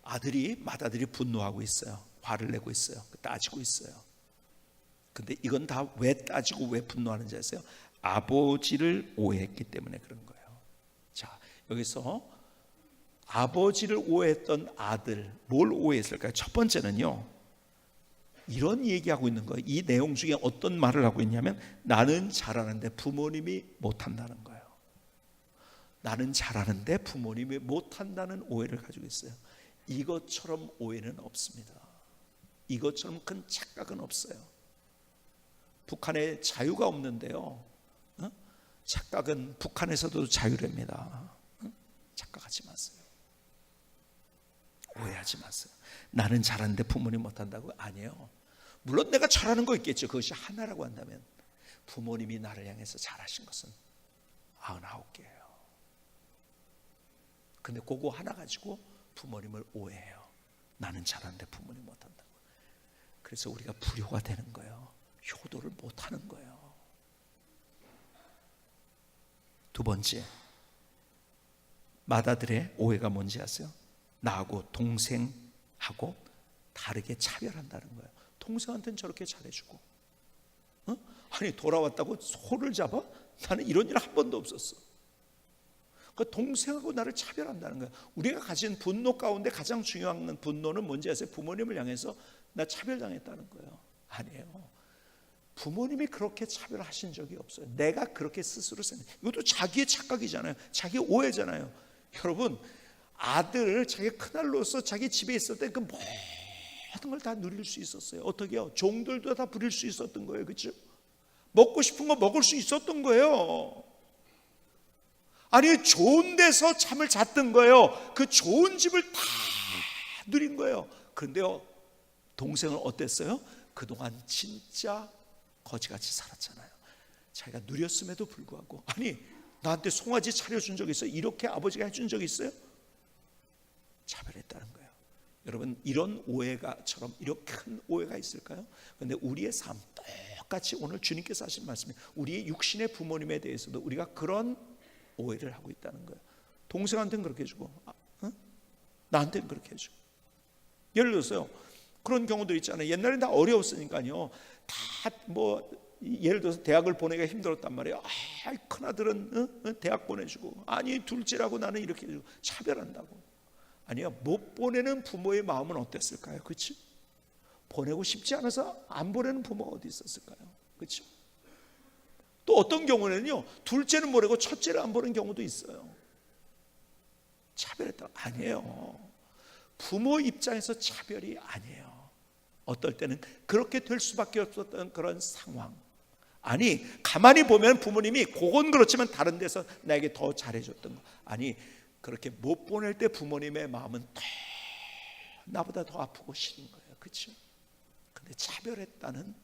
맏아들이 분노하고 있어요. 화를 내고 있어요. 따지고 있어요. 근데 이건 다 왜 따지고 왜 분노하는지 아세요? 아버지를 오해했기 때문에 그런 거예요. 자, 여기서 아버지를 오해했던 아들, 뭘 오해했을까요? 첫 번째는요, 이런 얘기하고 있는 거예요. 이 내용 중에 어떤 말을 하고 있냐면 나는 잘하는데 부모님이 못한다는 거예요. 나는 잘하는데 부모님이 못한다는 오해를 가지고 있어요. 이것처럼 오해는 없습니다. 이것처럼 큰 착각은 없어요. 북한에 자유가 없는데요, 착각은 북한에서도 자유랍니다. 착각하지 마세요. 오해하지 마세요. 나는 잘하는데 부모님 못한다고? 아니에요. 물론 내가 잘하는 거 있겠죠. 그것이 하나라고 한다면 부모님이 나를 향해서 잘하신 것은 99개예요. 근데 그거 하나 가지고 부모님을 오해해요. 나는 잘하는데 부모님 못한다고. 그래서 우리가 불효가 되는 거예요. 효도를 못하는 거예요. 두 번째, 맏아들의 오해가 뭔지 아세요? 나하고 동생하고 다르게 차별한다는 거예요. 동생한테는 저렇게 잘해주고, 아니 돌아왔다고 소를 잡아? 나는 이런 일 한 번도 없었어. 그러니까 동생하고 나를 차별한다는 거예요. 우리가 가진 분노 가운데 가장 중요한 분노는 뭔지 아세요? 부모님을 향해서 나 차별당했다는 거예요. 아니에요. 부모님이 그렇게 차별하신 적이 없어요. 내가 그렇게 스스로 생각. 이것도 자기의 착각이잖아요. 자기의 오해잖아요. 여러분, 아들, 자기 큰아들로서 자기 집에 있을 때 그 모든 걸 다 누릴 수 있었어요. 어떻게요? 종들도 다 부릴 수 있었던 거예요. 그렇죠? 먹고 싶은 거 먹을 수 있었던 거예요. 아니, 좋은 데서 잠을 잤던 거예요. 그 좋은 집을 다 누린 거예요. 그런데요, 동생은 어땠어요? 그동안 진짜 거지같이 살았잖아요. 자기가 누렸음에도 불구하고, 아니 나한테 송아지 차려준 적 있어요? 이렇게 아버지가 해준 적 있어요? 차별했다는 거예요. 여러분, 이런 오해가처럼 이렇게 큰 오해가 있을까요? 그런데 우리의 삶 똑같이 오늘 주님께서 하신 말씀이 우리의 육신의 부모님에 대해서도 우리가 그런 오해를 하고 있다는 거예요. 동생한테는 그렇게 해주고, 나한테는 그렇게 해주고. 예를 들어서요, 그런 경우도 있잖아요. 옛날엔 다 어려웠으니까요, 다 예를 들어서 대학을 보내기가 힘들었단 말이에요. 큰아들은 대학 보내주고, 아니 둘째라고 나는 이렇게 해주고 차별한다고. 아니요, 못 보내는 부모의 마음은 어땠을까요? 그렇죠? 보내고 싶지 않아서 안 보내는 부모가 어디 있었을까요? 그렇죠? 또 어떤 경우는요, 둘째는 보내고 첫째를 안 보는 경우도 있어요. 차별했다? 아니에요. 부모 입장에서 차별이 아니에요. 어떨 때는 그렇게 될 수밖에 없었던 그런 상황. 아니, 가만히 보면 부모님이 그건 그렇지만 다른 데서 나에게 더 잘해줬던 거. 아니, 그렇게 못 보낼 때 부모님의 마음은 더 나보다 더 아프고 싫은 거예요. 그렇죠? 근데 차별했다는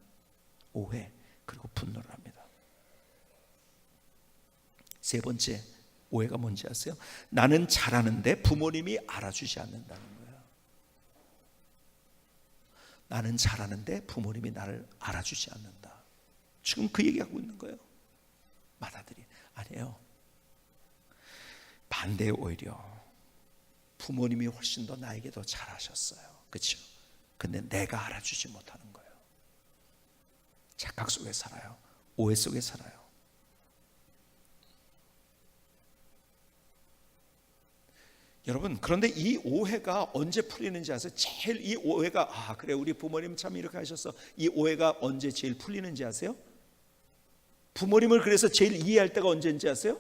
오해, 그리고 분노를 합니다. 세 번째 오해가 뭔지 아세요? 나는 잘하는데 부모님이 알아주지 않는다는 거예요. 나는 잘하는데 부모님이 나를 알아주지 않는다. 지금 그 얘기하고 있는 거예요. 맏아들이. 아니에요. 반대, 오히려 부모님이 훨씬 더 나에게 더 잘하셨어요. 그렇죠? 근데 내가 알아주지 못하는 거예요. 착각 속에 살아요. 오해 속에 살아요. 여러분, 그런데 이 오해가 언제 풀리는지 아세요? 제일 이 오해가, 그래, 우리 부모님 참 이렇게 하셨어. 이 오해가 언제 제일 풀리는지 아세요? 부모님을 그래서 제일 이해할 때가 언제인지 아세요?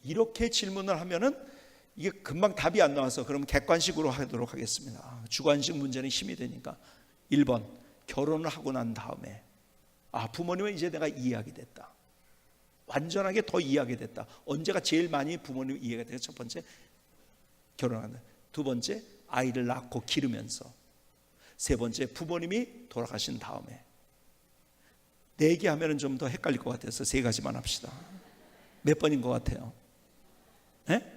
이렇게 질문을 하면은 이게 금방 답이 안 나와서, 그럼 객관식으로 하도록 하겠습니다. 주관식 문제는 힘이 되니까. 1번, 결혼을 하고 난 다음에 부모님은 이제 내가 이해하게 됐다. 완전하게 더 이해하게 됐다. 언제가 제일 많이 부모님 이해가 돼요? 첫 번째, 결혼한다. 두 번째, 아이를 낳고 기르면서. 세 번째, 부모님이 돌아가신 다음에. 네 개 하면 좀 더 헷갈릴 것 같아서 세 가지만 합시다. 몇 번인 것 같아요? 네?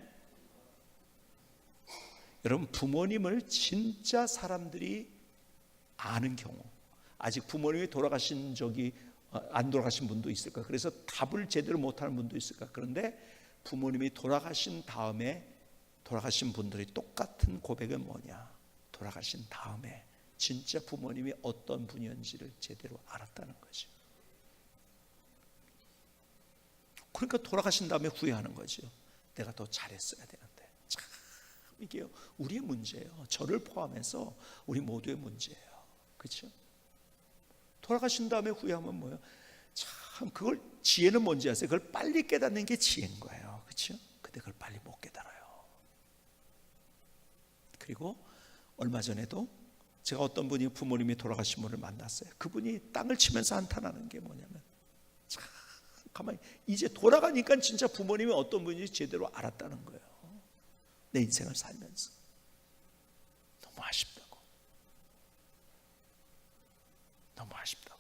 여러분, 부모님을 진짜 사람들이 아는 경우, 아직 부모님이 돌아가신 적이 안 돌아가신 분도 있을까? 그래서 답을 제대로 못하는 분도 있을까? 그런데 부모님이 돌아가신 다음에 돌아가신 분들이 똑같은 고백은 뭐냐? 돌아가신 다음에 진짜 부모님이 어떤 분이었는지를 제대로 알았다는 거죠. 그러니까 돌아가신 다음에 후회하는 거죠. 내가 더 잘했어야 되는데. 참, 이게 우리의 문제예요. 저를 포함해서 우리 모두의 문제예요. 그렇죠? 돌아가신 다음에 후회하면 뭐예요? 참, 그걸, 지혜는 뭔지 아세요? 그걸 빨리 깨닫는 게 지혜인 거예요. 그렇죠? 근데 그걸 빨리 못 깨달아요. 그리고 얼마 전에도 제가 어떤 분이 부모님이 돌아가신 분을 만났어요. 그분이 땅을 치면서 한탄하는 게 뭐냐면, 참 가만히 이제 돌아가니까 진짜 부모님이 어떤 분인지 제대로 알았다는 거예요. 내 인생을 살면서 너무 아쉽다고. 너무 아쉽다고.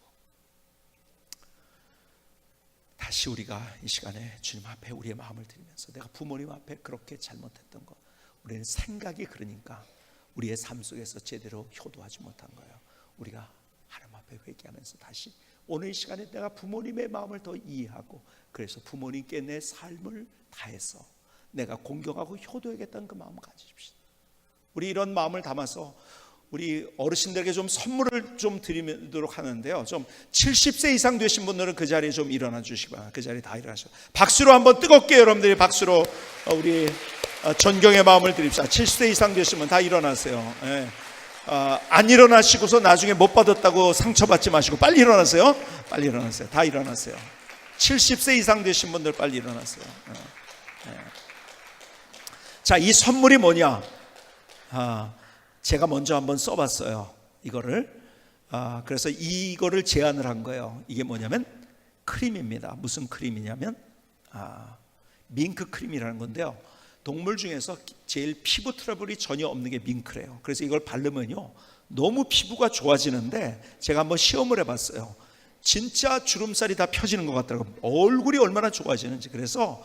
다시 우리가 이 시간에 주님 앞에 우리의 마음을 드리면서, 내가 부모님 앞에 그렇게 잘못했던 거, 우리는 생각이 그러니까 우리의 삶 속에서 제대로 효도하지 못한 거예요. 우리가 하나님 앞에 회개하면서 다시 오늘 이 시간에 내가 부모님의 마음을 더 이해하고, 그래서 부모님께 내 삶을 다해서 내가 공경하고 효도하겠다는 그 마음을 가지십시오. 우리 이런 마음을 담아서 우리 어르신들에게 좀 선물을 좀 드리도록 하는데요. 좀 70세 이상 되신 분들은 그 자리에 좀 일어나 주시기 바랍니다. 그 자리에 다 일어나셔. 박수로 한번 뜨겁게 여러분들이 박수로 우리 존경의 마음을 드립시다. 70세 이상 되시면 다 일어나세요. 예. 안 일어나시고서 나중에 못 받았다고 상처받지 마시고 빨리 일어나세요. 빨리 일어나세요. 다 일어나세요. 70세 이상 되신 분들 빨리 일어나세요. 예. 자, 이 선물이 뭐냐? 제가 먼저 한번 써봤어요. 이거를. 그래서 이거를 제안을 한 거예요. 이게 뭐냐면 크림입니다. 무슨 크림이냐면 밍크 크림이라는 건데요. 동물 중에서 제일 피부 트러블이 전혀 없는 게 밍크래요. 그래서 이걸 바르면요, 너무 피부가 좋아지는데, 제가 한번 시험을 해봤어요. 진짜 주름살이 다 펴지는 것 같더라고요. 얼굴이 얼마나 좋아지는지. 그래서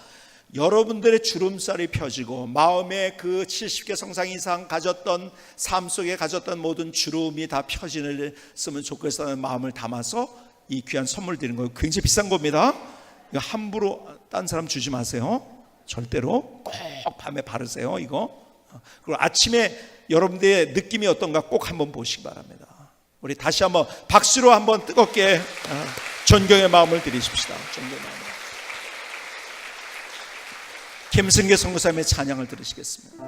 여러분들의 주름살이 펴지고 마음에 그 70개 성상 이상 가졌던 삶 속에 가졌던 모든 주름이 다 펴지는 좋겠다는 마음을 담아서 이 귀한 선물 드리는 거예요. 굉장히 비싼 겁니다. 이거 함부로 딴 사람 주지 마세요. 절대로 꼭 밤에 바르세요. 이거. 그리고 아침에 여러분들의 느낌이 어떤가 꼭 한번 보시기 바랍니다. 우리 다시 한번 박수로 한번 뜨겁게 존경의 마음을 드리십시다. 존경의 마음을. 김승계 선교사님의 찬양을 들으시겠습니다.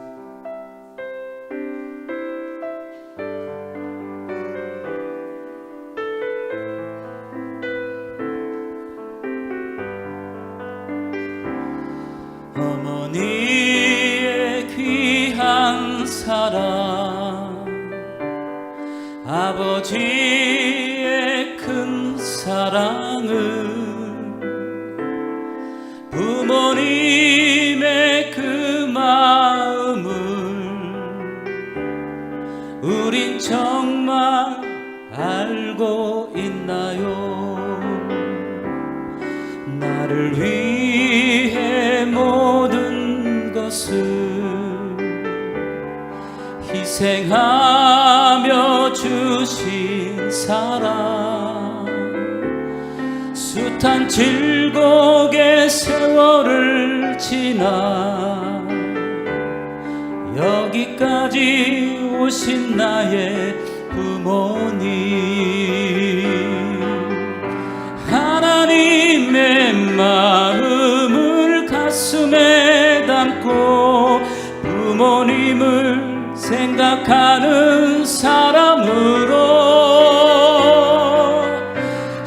어머니의 귀한 사랑, 아버지의 큰 사랑은 부모님의 그 마음을 우린 정말 알고 있나요? 나를 위해 모든 것을 희생하며 주신 사랑, 숱한 질곡의 세월을 지나 여기까지 오신 나의 부모님, 하나님의 마음을 가슴에 담고 부모님을 생각하는 사람으로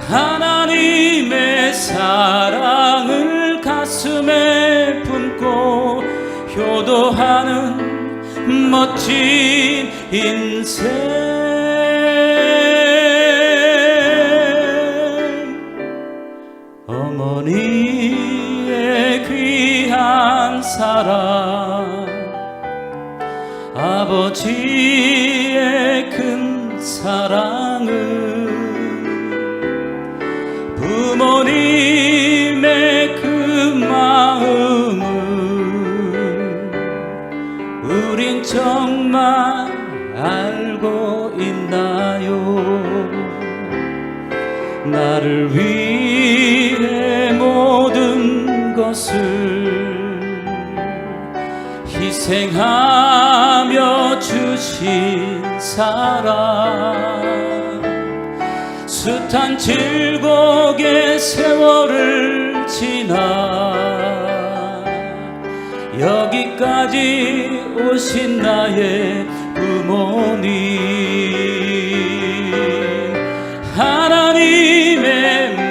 하나님의 사랑을 가슴에 품고 효도하는 멋진 인생, 어머니의 귀한 사랑, 아버지의 큰 사랑은 부모님의 그 마음을 우린 정말 알고 있나요? 나를 위해 모든 것을 희생하며 주신 사랑, 숱한 질곡의 세월을 지나 여기까지 오신 나의 부모님, 하나님의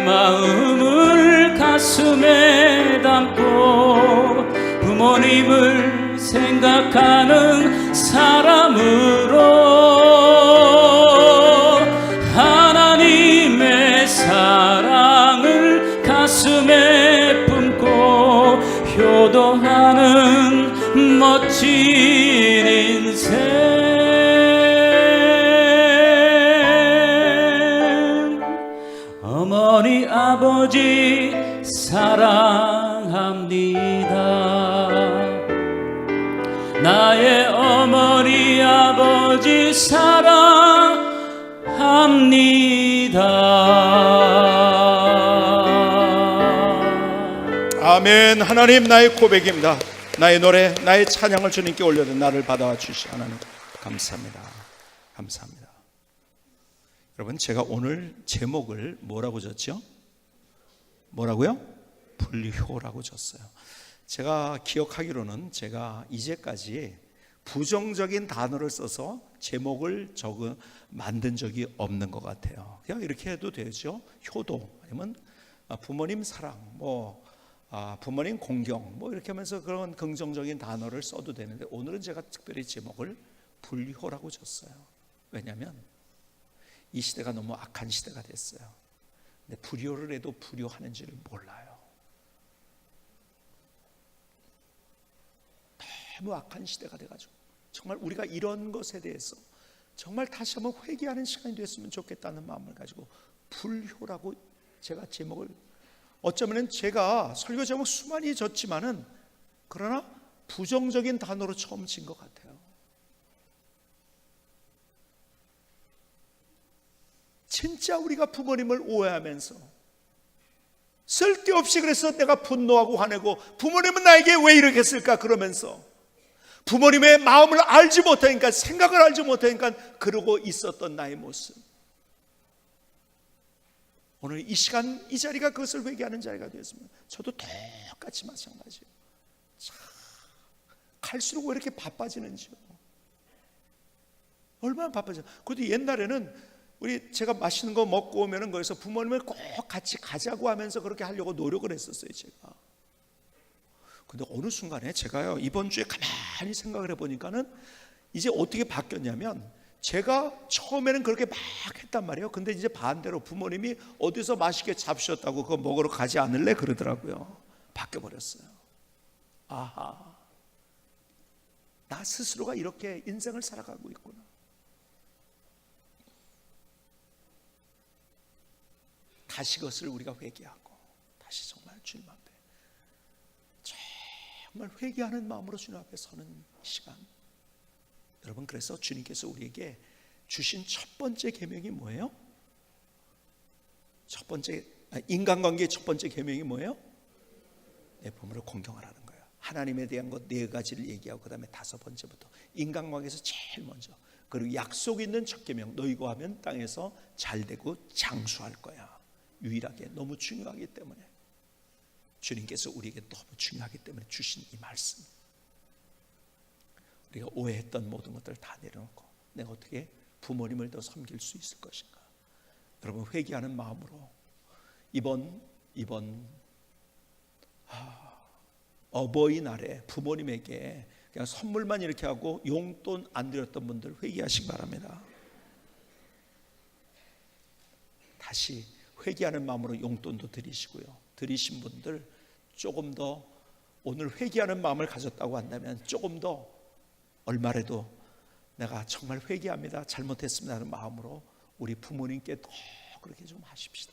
마음을 가슴에 담고 부모님을 생각하는 사람으로 하나님의 사랑을 가슴에 품고 효도하는 멋진 인생, 어머니 아버지 사랑합니다. 나의 어머니 아버지 사랑합니다. 아멘. 하나님, 나의 고백입니다. 나의 노래, 나의 찬양을 주님께 올려도 나를 받아와 주시 하나님 감사합니다. 감사합니다. 여러분, 제가 오늘 제목을 뭐라고 줬죠? 뭐라고요? 불효라고 줬어요. 제가 기억하기로는 제가 이제까지 부정적인 단어를 써서 제목을 만든 적이 없는 것 같아요. 그냥 이렇게 해도 되죠. 효도, 아니면 부모님 사랑, 부모님 공경, 이렇게 하면서 그런 긍정적인 단어를 써도 되는데, 오늘은 제가 특별히 제목을 불효라고 줬어요. 왜냐하면 이 시대가 너무 악한 시대가 됐어요. 근데 불효를 해도 불효하는지를 몰라요. 너무 악한 시대가 돼가지고 정말 우리가 이런 것에 대해서 정말 다시 한번 회개하는 시간이 됐으면 좋겠다는 마음을 가지고 불효라고 제가 제목을, 어쩌면 제가 설교 제목 수많이 졌지만은 그러나 부정적인 단어로 처음 진 것 같아요. 진짜 우리가 부모님을 오해하면서 쓸데없이 그래서 내가 분노하고 화내고, 부모님은 나에게 왜 이렇게 했을까 그러면서 부모님의 마음을 알지 못하니까, 생각을 알지 못하니까 그러고 있었던 나의 모습, 오늘 이 시간 이 자리가 그것을 회개하는 자리가 되었으면 저도 똑같이 마찬가지예요. 참, 갈수록 왜 이렇게 바빠지는지요. 얼마나 바빠져. 그래도 옛날에는 제가 맛있는 거 먹고 오면은 거기서 부모님을 꼭 같이 가자고 하면서 그렇게 하려고 노력을 했었어요. 제가 근데 어느 순간에 제가요, 이번 주에 가만히 생각을 해보니까는 이제 어떻게 바뀌었냐면, 제가 처음에는 그렇게 막 했단 말이에요. 근데 이제 반대로 부모님이 어디서 맛있게 잡수셨다고 그거 먹으러 가지 않을래? 그러더라고요. 바뀌어버렸어요. 아하, 나 스스로가 이렇게 인생을 살아가고 있구나. 다시 그것을 우리가 회개하고 다시 정말 주님 앞에 정말 회개하는 마음으로 주님 앞에 서는 시간. 여러분, 그래서 주님께서 우리에게 주신 첫 번째 계명이 뭐예요? 첫 번째, 인간관계의 첫 번째 계명이 뭐예요? 내 부모를 공경하라는 거예요. 하나님에 대한 것 네 가지를 얘기하고 그 다음에 다섯 번째부터 인간관계에서 제일 먼저, 그리고 약속 있는 첫 계명, 너희가 하면 땅에서 잘되고 장수할 거야. 유일하게 너무 중요하기 때문에, 주님께서 우리에게 너무 중요하기 때문에 주신 이 말씀, 우리가 오해했던 모든 것들을 다 내려놓고 내가 어떻게 부모님을 더 섬길 수 있을 것인가. 여러분, 회개하는 마음으로 이번 어버이날에 부모님에게 그냥 선물만 이렇게 하고 용돈 안 드렸던 분들 회개하시기 바랍니다. 다시 회개하는 마음으로 용돈도 드리시고요. 드리신 분들 조금 더, 오늘 회개하는 마음을 가졌다고 한다면 조금 더 얼마라도 내가 정말 회개합니다, 잘못했습니다 하는 마음으로 우리 부모님께 더 그렇게 좀 하십시다.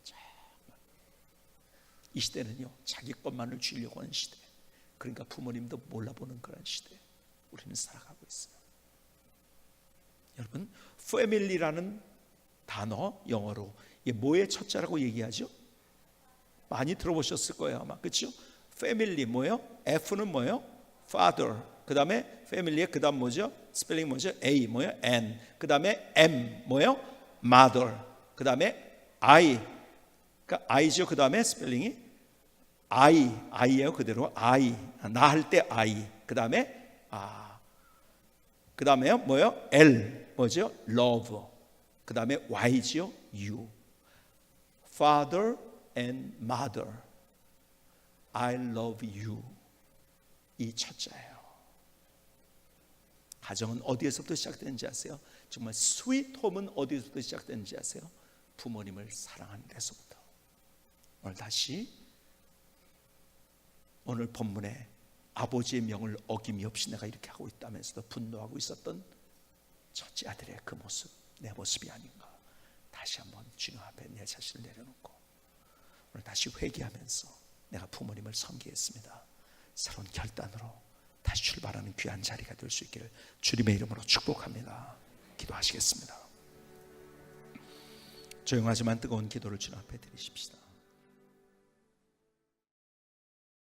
정말. 이 시대는요, 자기 것만을 주려고 하는 시대, 그러니까 부모님도 몰라보는 그런 시대 우리는 살아가고 있어요. 여러분, family라는 단어, 영어로 이게 뭐의 첫자라고 얘기하죠? 많이 들어보셨을 거예요 아마, 그렇죠? family 뭐예요? F는 뭐예요? father. 그 다음에 family의 그 다음 뭐죠? 스펠링 뭐죠? A 뭐예요? N. 그 다음에 M 뭐예요? mother. 그 다음에 I, 그러니까 I죠. 그 다음에 스펠링이 I예요. 그대로 I, 나 할 때 I. 그 다음에 그 다음에요 뭐예요? L 뭐죠? love. 그 다음에 Y죠. you. Father and mother, I love you. 이 첫자예요. 가정은 어디에서부터 시작되는지 아세요? 정말 스윗 홈은 어디에서부터 시작되는지 아세요? 부모님을 사랑하는 데서부터. 오늘 다시 오늘 본문에 아버지의 명을 어김이 없이 내가 이렇게 하고 있다면서도 분노하고 있었던 첫째 아들의 그 모습, 내 모습이 아닌가. 다시 한번 주님 앞에 내 자신을 내려놓고 오늘 다시 회개하면서 내가 부모님을 섬기겠습니다, 새로운 결단으로 다시 출발하는 귀한 자리가 될 수 있기를 주님의 이름으로 축복합니다. 기도하시겠습니다. 조용하지만 뜨거운 기도를 주님 앞에 드리십시다.